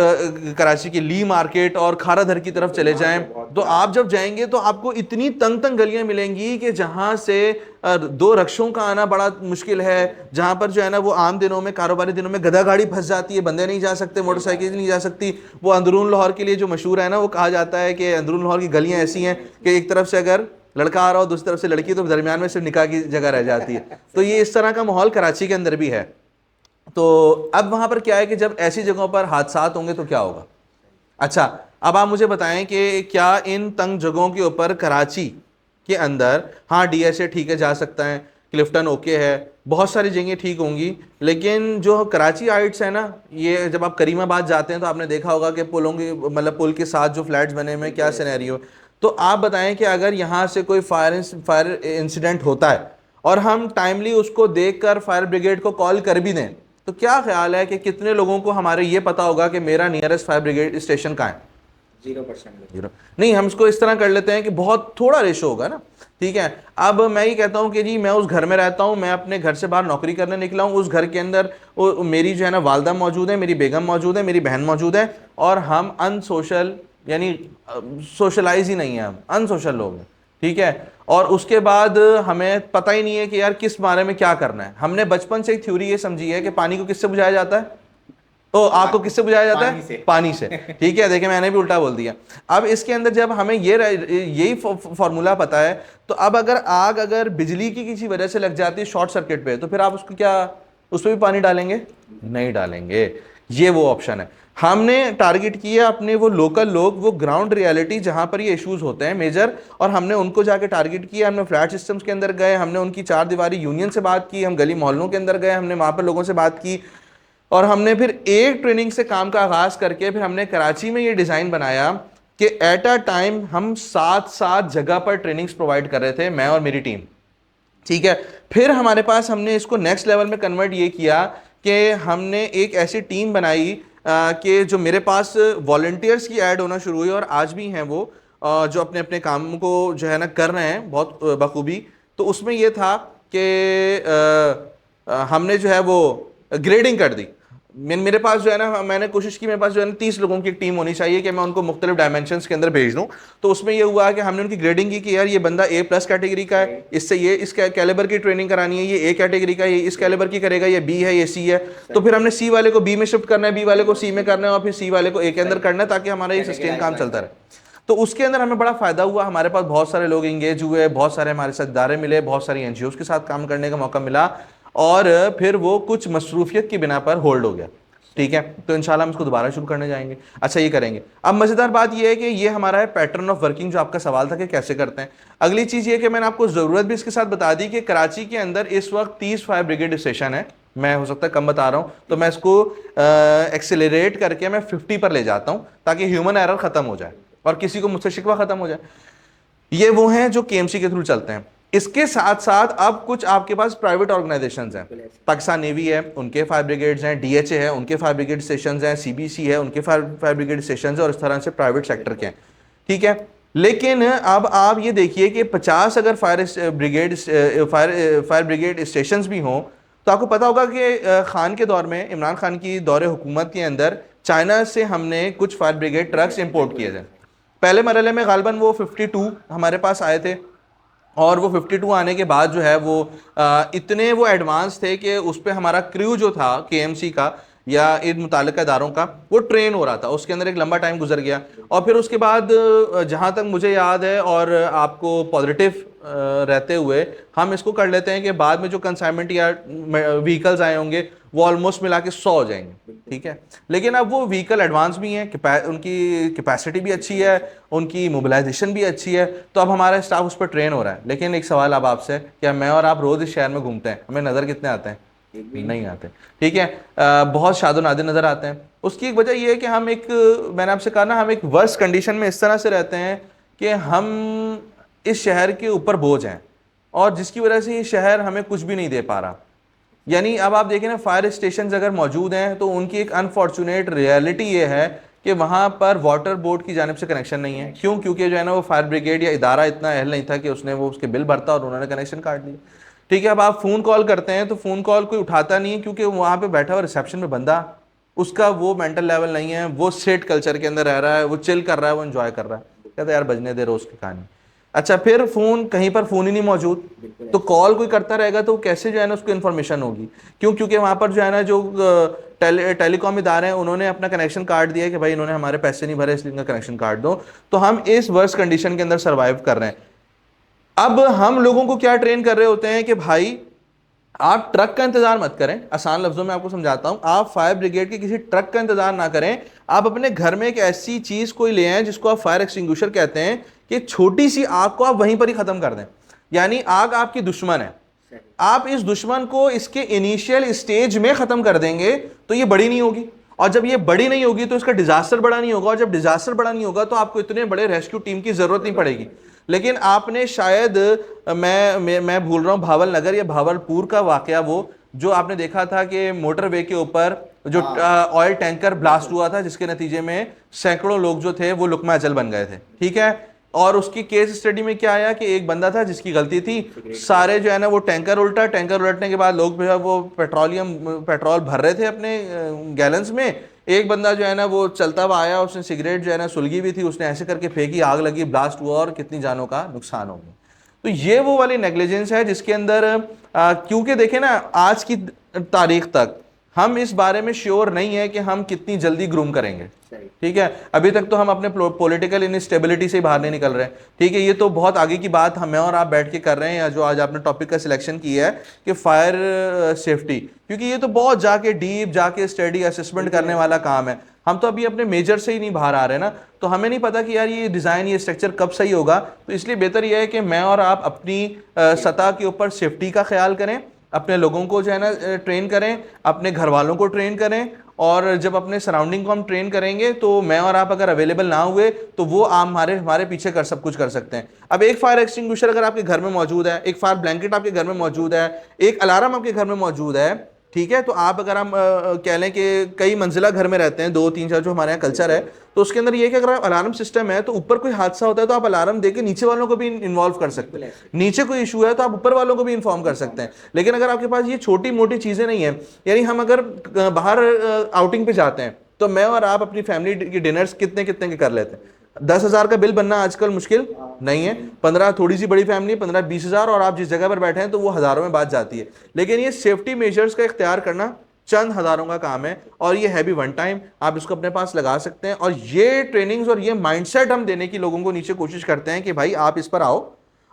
Speaker 2: कराची की ली मार्केट और खाराधर की तरफ चले जाएं, तो आप जब जाएंगे तो आपको इतनी तंग तंग गलियां मिलेंगी कि जहां से दो रक्षों का आना बड़ा मुश्किल है, जहां पर जो है ना वो आम दिनों में, कारोबारी दिनों में गधा गाड़ी फंस जाती है, बंदे नहीं जा सकते, मोटरसाइकिल नहीं जा सकती। वो अंदरून लाहौर के लिए जो मशहूर है ना, वो कहा जाता है कि अंदरून लाहौर की गलियां ऐसी हैं कि एक तरफ से अगर लड़का आ रहा हो, दूसरी तरफ से लड़की, तो दरमियान में सिर्फ निकाह की जगह रह जाती है। तो ये इस तरह का माहौल कराची के अंदर भी है। तो अब वहां पर क्या है कि जब ऐसी जगहों पर हादसात होंगे तो क्या होगा? अच्छा, अब आप मुझे बताएं कि क्या इन तंग जगहों के ऊपर कराची के अंदर, हाँ डीएसए ठीक है जा सकता है, क्लिफ्टन ओके है, बहुत सारी जगह ठीक होंगी, लेकिन जो कराची हाइट्स है ना, ये जब आप करीमाबाद जाते हैं तो आपने देखा होगा कि पुलों की, मतलब पुल के साथ जो फ्लैट्स बने हुए हैं, क्या सिनेरियो। तो आप बताएं कि अगर यहाँ से कोई फायर इंसिडेंट होता है और हम टाइमली उसको देखकर फायर ब्रिगेड को कॉल कर भी दें, तो क्या ख्याल है कि कितने लोगों को हमारे ये पता होगा कि मेरा नियरेस्ट फायर ब्रिगेड स्टेशन कहाँ है? 0%। नहीं, हम इसको इस तरह कर लेते हैं कि बहुत थोड़ा रेशो होगा ना, ठीक है। अब मैं ये कहता हूँ कि जी मैं उस घर में रहता हूँ, मैं अपने घर से बाहर नौकरी करने निकला हूँ, उस घर के अंदर मेरी जो है ना वालदा मौजूद है, मेरी बेगम मौजूद है, मेरी बहन मौजूद है, और हम अनसोशल यानी सोशलाइज ही नहीं है, हम अनसोशल लोग हैं, ठीक है। और उसके बाद हमें पता ही नहीं है कि यार किस बारे में क्या करना है। हमने बचपन से एक थ्योरी ये समझी है कि पानी को किससे बुझाया जाता है, तो आग को किससे बुझाया जाता है, पानी से, ठीक है। देखिए मैंने भी उल्टा बोल दिया। अब इसके अंदर जब हमें यही फॉर्मूला पता है, तो अब अगर आग अगर बिजली की किसी वजह से लग जाती है शॉर्ट सर्किट पे, तो फिर आप उसको क्या उसमें भी पानी डालेंगे, नहीं डालेंगे। ये वो ऑप्शन है। हमने टारगेट किया अपने वो लोकल लोग, वो ग्राउंड रियलिटी जहां पर ये इश्यूज होते हैं मेजर, और हमने उनको जाके टारगेट किया। हमने फ्लैट सिस्टम्स के अंदर गए, हमने उनकी चार दीवारी यूनियन से बात की, हम गली मोहल्लों के अंदर गए, हमने वहां पर लोगों से बात की, और हमने फिर एक ट्रेनिंग से काम का आगाज करके फिर हमने कराची में ये डिजाइन बनाया कि एट अ टाइम हम 7 जगह पर ट्रेनिंग्स प्रोवाइड कर रहे थे, मैं और मेरी टीम, ठीक है। फिर हमारे पास हमने इसको नेक्स्ट लेवल में कन्वर्ट ये किया कि हमने एक ऐसी टीम बनाई कि जो मेरे पास वॉलंटियर्स की ऐड होना शुरू हुई, और आज भी हैं वो जो अपने अपने काम को जो है ना कर रहे हैं बहुत बखूबी। तो उसमें ये था कि हमने जो है वो ग्रेडिंग कर दी। मेरे पास जो है ना, मैंने कोशिश की मेरे पास जो है ना 30 लोगों की टीम होनी चाहिए कि मैं उनको मुख्तलिफ डायमेंशंस के अंदर भेज दूं। तो उसमें ये हुआ कि हमने उनकी ग्रेडिंग की कि यार ये बंदा A+ कैटेगरी का है, इससे ये इस कैलिबर की ट्रेनिंग करानी है, ये A कैटेगरी का, ये इस कैलिबर की करेगा, ये B है, ये C है। तो फिर हमने C वाले को B में शिफ्ट करना है, B वाले को C में करना है, और फिर C वाले को A के अंदर करना है, ताकि हमारा ये सस्टेन काम चलता रहे। तो उसके अंदर हमें बड़ा फायदा हुआ, हमारे पास बहुत सारे लोग इंगेज हुए, बहुत सारे हमारे साथ इदारे मिले, बहुत सारी NGOs के साथ काम करने का मौका मिला, और फिर वो कुछ मसरूफियत की बिना पर होल्ड हो गया, ठीक है। तो इंशाल्लाह हम इसको दोबारा शुरू करने जाएंगे। अच्छा, ये करेंगे। अब मजेदार बात ये है कि ये हमारा है पैटर्न ऑफ वर्किंग, जो आपका सवाल था कि कैसे करते हैं। अगली चीज ये कि मैंने आपको जरूरत भी इसके साथ बता दी कि कराची के अंदर इस वक्त 30 फायर ब्रिगेड स्टेशन है। मैं हो सकता है कम बता रहा हूं, तो मैं इसको एक्सेलरेट करके मैं 50 पर ले जाता हूं, ताकि ह्यूमन एरर खत्म हो जाए और किसी को मुझसे शिकवा खत्म हो जाए। ये वो हैं जो KMC के थ्रू चलते हैं। इसके साथ साथ अब कुछ आपके पास प्राइवेट ऑर्गेनाइजेशंस हैं, पाकिस्तान नेवी है, उनके फायर ब्रिगेड्स हैं, DHA है, उनके फायर ब्रिगेड स्टेशंस हैं, CBC है, उनके फायर ब्रिगेड स्टेशंस हैं, और इस तरह से प्राइवेट सेक्टर के हैं, ठीक है। लेकिन अब आप ये देखिए कि 50 अगर फायर ब्रिगेड स्टेशंस भी हों, तो आपको पता होगा कि खान के दौर में, इमरान खान की दौरे हुकूमत के अंदर चाइना से हमने कुछ फायर ब्रिगेड ट्रक्स इंपोर्ट किए थे। पहले मरहले में गालबन वो 52 हमारे पास आए थे, और वो 52 आने के बाद जो है वो इतने वो एडवांस थे कि उस पर हमारा क्रू जो था KMC का या इन मुतालिका इदारों का, वो ट्रेन हो रहा था, उसके अंदर एक लंबा टाइम गुजर गया। और फिर उसके बाद जहाँ तक मुझे याद है, और आपको पॉजिटिव रहते हुए हम इसको कर लेते हैं कि बाद में जो कंसाइनमेंट या व्हीकल्स आए होंगे वो ऑलमोस्ट मिला के 100 हो जाएंगे, ठीक है। लेकिन अब वो व्हीकल एडवांस भी हैं, उनकी कैपेसिटी भी अच्छी है, उनकी मोबिलाइजेशन भी अच्छी है, तो अब हमारा स्टाफ उस पर ट्रेन हो रहा है। लेकिन एक सवाल अब आपसे, क्या मैं और आप रोज़ इस शहर में घूमते हैं, हमें नज़र कितने आते हैं, नहीं आते, ठीक है। बहुत शादो नादिर नज़र आते हैं। उसकी एक वजह यह है कि हम एक, मैंने आपसे कहा ना, हम एक वर्स कंडीशन में इस तरह से रहते हैं कि हम इस शहर के ऊपर बोझ हैं, और जिसकी वजह से ये शहर हमें कुछ भी नहीं दे पा रहा। यानी अब आप देखें ना, फायर स्टेशन अगर मौजूद हैं तो उनकी एक अनफॉर्चुनेट रियलिटी ये है कि वहाँ पर वाटर बोर्ड की जानिब से कनेक्शन नहीं है। क्यों? क्योंकि जो है ना वो फायर ब्रिगेड या इदारा इतना अहल नहीं था कि उसने वो उसके बिल भरता और उन्होंने कनेक्शन काट दिया, ठीक है। अब आप फ़ोन कॉल करते हैं तो फ़ोन कॉल कोई उठाता नहीं है, क्योंकि वहाँ पर बैठा हुआ रिसेप्शन में बंदा, उसका वो मेंटल लेवल नहीं है, वो सेट कल्चर के अंदर रह रहा है, वो चिल कर रहा है, वो इन्जॉय कर रहा है, कहता है यार बजने दे रोज़ की कहानी। अच्छा, फिर फोन, कहीं पर फोन ही नहीं मौजूद, तो कॉल कोई करता रहेगा तो कैसे जो है ना उसको इन्फॉर्मेशन होगी। क्यों? क्योंकि वहाँ पर जो है ना जो टेलीकॉम इदारे हैं उन्होंने अपना कनेक्शन काट दिया कि भाई इन्होंने हमारे पैसे नहीं भरे इसलिए इनका कनेक्शन काट दो। तो हम इस वर्स कंडीशन के अंदर सर्वाइव कर रहे हैं। अब हम लोगों को क्या ट्रेन कर रहे होते हैं कि भाई आप ट्रक का इंतजार मत करें। आसान लफ्जों में आपको समझाता हूं, आप फायर ब्रिगेड के किसी ट्रक का इंतजार ना करें, आप अपने घर में एक ऐसी चीज कोई ले आए जिसको आप फायर एक्सटिंग्विशर कहते हैं, कि छोटी सी आग को आप वहीं पर ही खत्म कर दें। यानी आग आपकी दुश्मन है, आप इस दुश्मन को इसके इनिशियल स्टेज में खत्म कर देंगे तो ये बड़ी नहीं होगी, और जब ये बड़ी नहीं होगी तो इसका डिजास्टर बड़ा नहीं होगा, और जब डिजास्टर बड़ा नहीं होगा तो आपको इतने बड़े रेस्क्यू टीम की जरूरत नहीं पड़ेगी। लेकिन आपने शायद, मैं भूल रहा हूं, भावल नगर या भावलपुर का वाकया, वो जो आपने देखा था कि मोटरवे के ऊपर जो ऑयल टैंकर ब्लास्ट हुआ था, जिसके नतीजे में सैकड़ों लोग जो थे वो लुकमा अजल बन गए थे, ठीक है। और उसकी केस स्टडी में क्या आया कि एक बंदा था जिसकी गलती थी, सारे जो है ना वो टैंकर उल्टा, टैंकर उलटने के बाद लोग जो है वो पेट्रोल भर रहे थे अपने गैलन्स में। एक बंदा जो है ना वो चलता हुआ आया, उसने सिगरेट जो है ना सुलगी भी थी, उसने ऐसे करके फेंकी, आग लगी, ब्लास्ट हुआ और कितनी जानों का नुकसान हो गया। तो ये वो वाली नेग्लिजेंस है जिसके अंदर क्योंकि देखें ना आज की तारीख तक हम इस बारे में श्योर नहीं है कि हम कितनी जल्दी ग्रूम करेंगे, ठीक है। अभी तक तो हम अपने पॉलिटिकल इनस्टेबिलिटी से बाहर नहीं निकल रहे, ठीक है। ये तो बहुत आगे की बात हमें और आप बैठ के कर रहे हैं, या जो आज आपने टॉपिक का सिलेक्शन किया है कि फायर सेफ्टी, क्योंकि ये तो बहुत जाके डीप जाके स्टडी असेसमेंट करने वाला काम है। हम तो अभी अपने मेजर से ही नहीं बाहर आ रहे ना, तो हमें नहीं पता कि यार ये डिज़ाइन, ये स्ट्रक्चर कब सही होगा। तो इसलिए बेहतर यह है कि मैं और आप अपनी सतह के ऊपर सेफ्टी का ख्याल करें, अपने लोगों को जो है ना ट्रेन करें, अपने घर वालों को ट्रेन करें, और जब अपने सराउंडिंग को हम ट्रेन करेंगे तो मैं और आप अगर अवेलेबल ना हुए तो वो आप हमारे पीछे कर सब कुछ कर सकते हैं। अब एक फायर एक्सटिंग्विशर अगर आपके घर में मौजूद है, एक फायर ब्लैंकेट आपके घर में मौजूद है, एक अलार्म आपके घर में मौजूद है, ठीक है। तो आप अगर हम कह लें कि कई मंजिला घर में रहते हैं, 2 3 4 जो हमारे यहाँ कल्चर है, तो उसके अंदर ये है कि अगर अलार्म सिस्टम है तो ऊपर कोई हादसा होता है तो आप अलार्म देके नीचे वालों को भी इन्वॉल्व कर सकते हैं। नीचे कोई इशू है तो आप ऊपर वालों को भी इन्फॉर्म कर सकते हैं। लेकिन अगर आपके पास ये छोटी मोटी चीज़ें नहीं है, यानी हम अगर बाहर आउटिंग पे जाते हैं तो मैं और आप अपनी फैमिली की डिनर्स कितने कितने के कर लेते हैं। 10,000 का बिल बनना आजकल मुश्किल नहीं है, 15 थोड़ी सी बड़ी फैमिली 15-20 हज़ार, और आप जिस जगह पर बैठे हैं तो वो हज़ारों में बात जाती है। लेकिन ये सेफ्टी मेजर्स का इख्तियार करना चंद हज़ारों का काम है, और ये है भी वन टाइम, आप इसको अपने पास लगा सकते हैं। और ये ट्रेनिंग्स और ये माइंडसेट हम देने की लोगों को नीचे कोशिश करते हैं कि भाई आप इस पर आओ,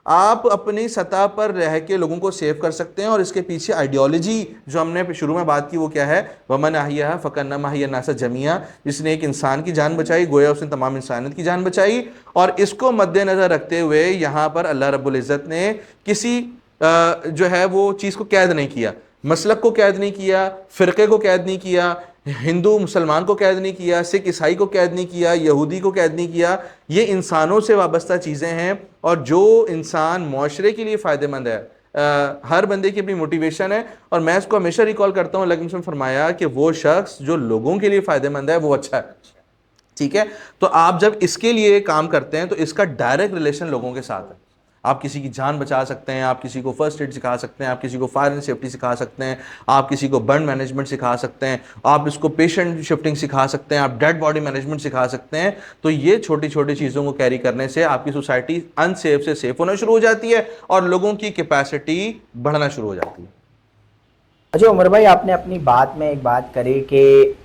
Speaker 2: आप अपनी सतह पर रह के लोगों को सेव कर सकते हैं। और इसके पीछे आइडियोलॉजी जो हमने शुरू में बात की वो क्या है, वमन अहिया फकन्नमा हिया नासा जमिया, जिसने एक इंसान की जान बचाई गोया उसने तमाम इंसानियत की जान बचाई। और इसको मद्देनजर रखते हुए यहाँ पर अल्लाह रब्बुल इज़्ज़त ने किसी जो है वो चीज़ को कैद नहीं किया, मसलक को कैद नहीं किया, फ़िरक़े को कैद नहीं किया, हिंदू मुसलमान को कैद नहीं किया, सिख ईसाई को कैद नहीं किया, यहूदी को कैद नहीं किया। ये इंसानों से वाबस्ता चीज़ें हैं, और जो इंसान माशरे के लिए फ़ायदेमंद है, हर बंदे की अपनी मोटिवेशन है। और मैं इसको हमेशा रिकॉल करता हूँ, लेकिन उसमें फरमाया कि वो शख्स जो लोगों के लिए फ़ायदेमंद है वो अच्छा है, ठीक है। तो आप जब इसके लिए काम करते हैं तो इसका डायरेक्ट रिलेशन लोगों के साथ है। आप किसी की जान बचा सकते हैं, आप किसी को फर्स्ट एड सिखा सकते हैं, आप किसी को फायर एंड सेफ्टी सिखा सकते हैं, आप किसी को बर्न मैनेजमेंट सिखा सकते हैं, आप इसको पेशेंट शिफ्टिंग सिखा सकते हैं, आप डेड बॉडी मैनेजमेंट सिखा सकते हैं। तो ये छोटी छोटी चीज़ों को कैरी करने से आपकी सोसाइटी अनसेफ से सेफ होना शुरू हो जाती है और लोगों की कैपेसिटी बढ़ना शुरू हो जाती है।
Speaker 1: अच्छा उमर भाई, आपने अपनी बात में एक बात करी कि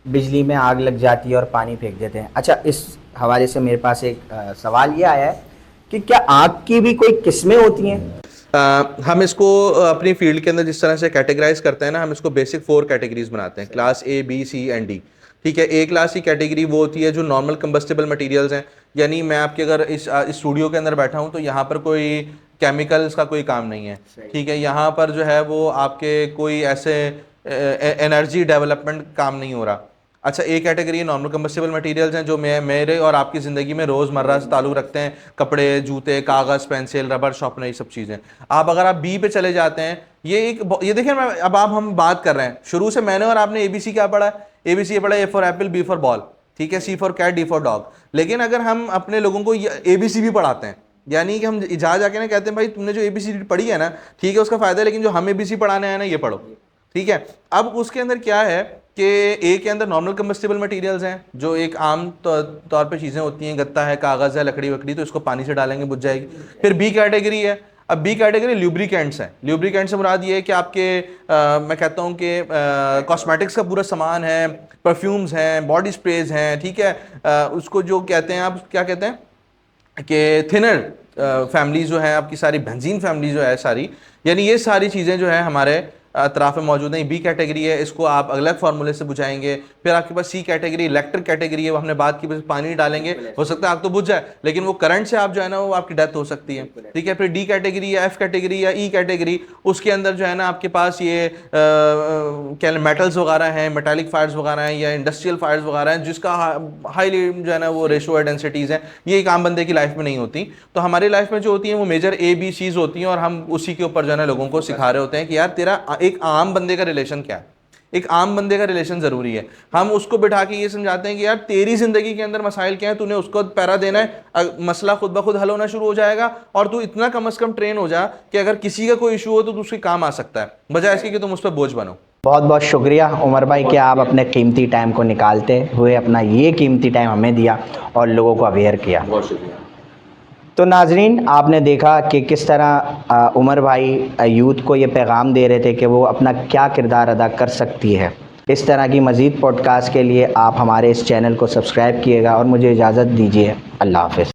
Speaker 1: बिजली में आग लग जाती है और पानी फेंक देते हैं। अच्छा, इस हवाले से मेरे पास एक सवाल ये आया है कि क्या आग की भी कोई किस्में होती हैं?
Speaker 2: हम इसको अपनी फील्ड के अंदर जिस तरह से कैटेगराइज करते हैं ना, हम इसको बेसिक 4 कैटेगरीज बनाते हैं, class A B C and D, ठीक है। ए क्लास की कैटेगरी वो होती है जो नॉर्मल कंबस्टेबल मटेरियल्स हैं, यानी मैं आपके अगर इस स्टूडियो के अंदर बैठा हूँ तो यहाँ पर कोई केमिकल्स का कोई काम नहीं है, ठीक है। यहाँ पर जो है वो आपके कोई ऐसे एनर्जी डेवलपमेंट काम नहीं हो रहा। अच्छा, एक कैटेगरी नॉर्मल कंबस्टेबल मटेरियल्स हैं जो मेरे और आपकी ज़िंदगी में रोज़मर्रा से ताल्लुक़ रखते हैं, कपड़े, जूते, कागज़, पेंसिल, रबर, शॉर्पनर, ये सब चीज़ें। आप अगर आप बी पे चले जाते हैं, ये देखिए मैं अब आप हम बात कर रहे हैं, शुरू से मैंने और आपने ABC क्या पढ़ा है, ABC ये पढ़ा A for apple, B for ball, ठीक है, C for cat, D for dog. लेकिन अगर हम अपने लोगों को ABC भी पढ़ाते हैं, यानी कि हम जहाँ जाके ना कहते हैं भाई तुमने जो ABCD पढ़ी है ना, ठीक है, उसका फ़ायदा है, लेकिन जो हम ABC पढ़ाने आए ना ये पढ़ो, ठीक है। अब उसके अंदर क्या है कि ए के अंदर नॉर्मल कंबस्टेबल मटेरियल्स हैं जो एक आम तौर पे चीज़ें होती हैं, गत्ता है, कागज़ है, लकड़ी वकड़ी, तो इसको पानी से डालेंगे बुझ जाएगी। फिर बी कैटेगरी है। अब बी कैटेगरी ल्यूब्रिकेंट्स हैं। ल्यूब्रिकेंट से मुराद ये है कि आपके मैं कहता हूँ कि कॉस्मेटिक्स का पूरा सामान है, परफ्यूम्स हैं, बॉडी स्प्रेज हैं, ठीक है। उसको जो कहते हैं आप क्या कहते हैं कि थिनर फैमिली जो है आपकी सारी, बेंजीन फैमिली जो है सारी, यानी ये सारी चीज़ें जो है हमारे अतराफ में मौजूद है। बी कैटेगरी है, इसको आप अलग फार्मूले से बुझाएंगे। फिर आपके पास सी कैटेगरी इलेक्ट्रिक कैटेगरी है, वो हमने बात की, बस पानी डालेंगे, हो सकता है आग तो बुझ जाए, लेकिन वो करंट से आप जो है ना वो आपकी डेथ हो सकती है, ठीक है। फिर डी कैटेगरी या एफ कैटेगरी या ई कैटेगरी, उसके अंदर जो है ना आपके पास ये क्या मेटल्स वगैरह हैं, मेटालिक फायर्स वगैरह हैं, या इंडस्ट्रियल फायर्स वगैरह हैं, जिसका हाईली जो है ना वो रेशो डेंसिटीज़ हैं, ये एक आम बंदे की लाइफ में नहीं होती। तो हमारी लाइफ में जो होती हैं वो मेजर ABCs होती हैं, और हम उसी के ऊपर जो है ना लोगों को सिखा रहे होते हैं कि यार तेरा एक आम बंदे का रिलेशन क्या है, एक आम बंदे का रिलेशन ज़रूरी है। हम उसको बिठा के ये समझाते हैं कि यार तेरी ज़िंदगी के अंदर मसाइल क्या है, तूने उसको पैरा देना है, मसला खुद ब खुद हल होना शुरू हो जाएगा। और तू इतना कम से कम ट्रेन हो जा कि अगर किसी का कोई इशू हो तो उसके काम आ सकता है, बजाय इसके कि तुम उस पर बोझ बनो।
Speaker 1: बहुत बहुत शुक्रिया उमर भाई कि आप अपने कीमती टाइम को निकालते हुए अपना ये कीमती टाइम हमें दिया और लोगों को अवेयर किया।
Speaker 2: बहुत शुक्रिया।
Speaker 1: तो नाजरीन, आपने देखा कि किस तरह उमर भाई यूथ को ये पैगाम दे रहे थे कि वो अपना क्या किरदार अदा कर सकती है। इस तरह की मज़ीद पॉडकास्ट के लिए आप हमारे इस चैनल को सब्सक्राइब किएगा और मुझे इजाज़त दीजिए। अल्लाह हाफ़िज़।